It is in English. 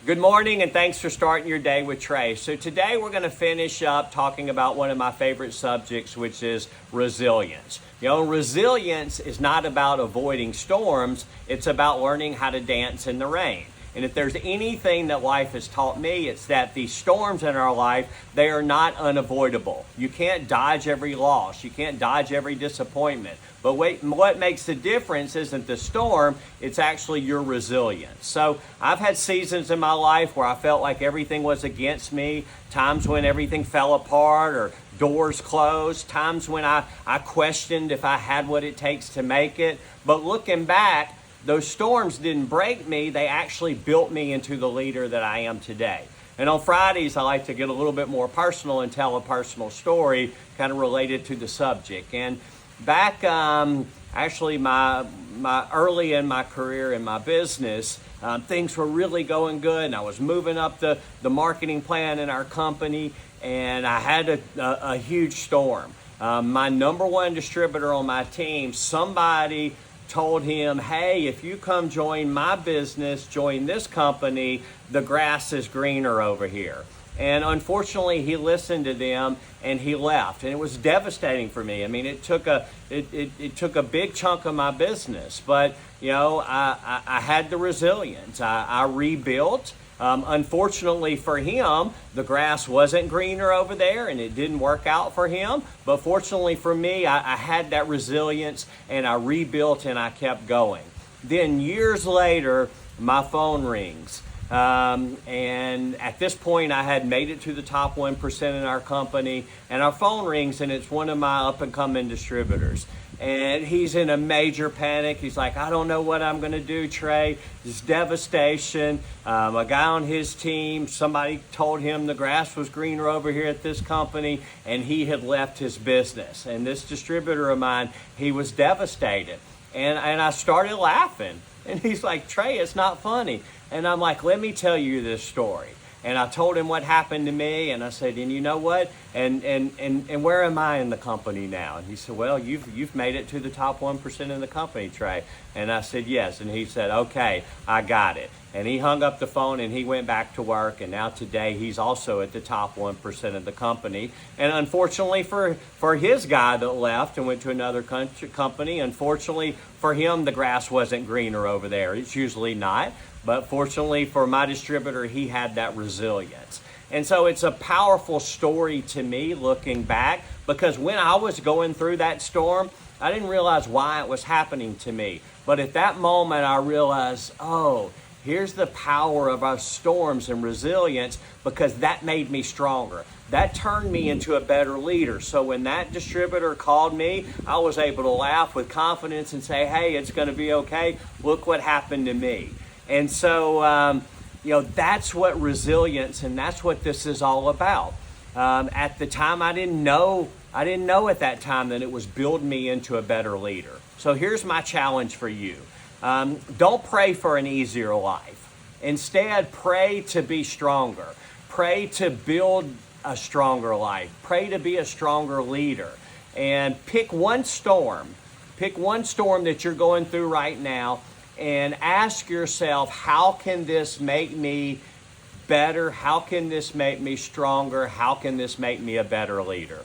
Good morning, and thanks for starting your day with Trey. So today we're going to finish up talking about one of my favorite subjects, which is resilience. Resilience is not about avoiding storms. It's about learning how to dance in the rain. And if there's anything that life has taught me, it's that these storms in our life, they are not unavoidable. You can't dodge every loss. You can't dodge every disappointment. But what makes the difference isn't the storm, it's actually your resilience. So I've had seasons in my life where I felt like everything was against me, times when everything fell apart or doors closed, times when I questioned if I had what it takes to make it. But looking back, those storms didn't break me, they actually built me into the leader that I am today. And on Fridays, I like to get a little bit more personal and tell a personal story kind of related to the subject. And back, actually, my early in my career in my business, things were really going good, and I was moving up the marketing plan in our company, and I had a huge storm. My number one distributor on my team, somebody told him, hey, if you come join my business, join this company, the grass is greener over here. And unfortunately, he listened to them and he left. And it was devastating for me. I mean, it took a big chunk of my business, but I had the resilience. I rebuilt. Unfortunately for him, the grass wasn't greener over there and it didn't work out for him. But fortunately for me, I had that resilience and I rebuilt and I kept going. Then years later, my phone rings. And at this point, I had made it to the top 1% in our company, and our phone rings, and it's one of my up-and-coming distributors. And he's in a major panic. He's like, I don't know what I'm going to do, Trey. It's devastation. A guy on his team, somebody told him the grass was greener over here at this company, and he had left his business. And this distributor of mine, he was devastated. And I started laughing. And he's like, Trey, it's not funny. And I'm like, let me tell you this story. And I told him what happened to me, and I said, and you know what? And where am I in the company now? And he said, well, you've made it to the top 1% in the company, Trey. And I said, yes. And he said, okay, I got it. And he hung up the phone and he went back to work. And now today he's also at the top 1% of the company. And unfortunately for his guy that left and went to another company, unfortunately for him, the grass wasn't greener over there. It's usually not. But fortunately for my distributor, he had that resilience. And so it's a powerful story to me looking back, because when I was going through that storm, I didn't realize why it was happening to me. But at that moment, I realized, oh, here's the power of our storms and resilience, because that made me stronger. That turned me into a better leader. So when that distributor called me, I was able to laugh with confidence and say, hey, it's going to be okay. Look what happened to me. And so, that's what resilience, and that's what this is all about. At the time, I didn't know at that time that it was building me into a better leader. So here's my challenge for you. Don't pray for an easier life. Instead, pray to be stronger. Pray to build a stronger life. Pray to be a stronger leader. And pick one storm. Pick one storm that you're going through right now, and ask yourself, how can this make me better? How can this make me stronger? How can this make me a better leader?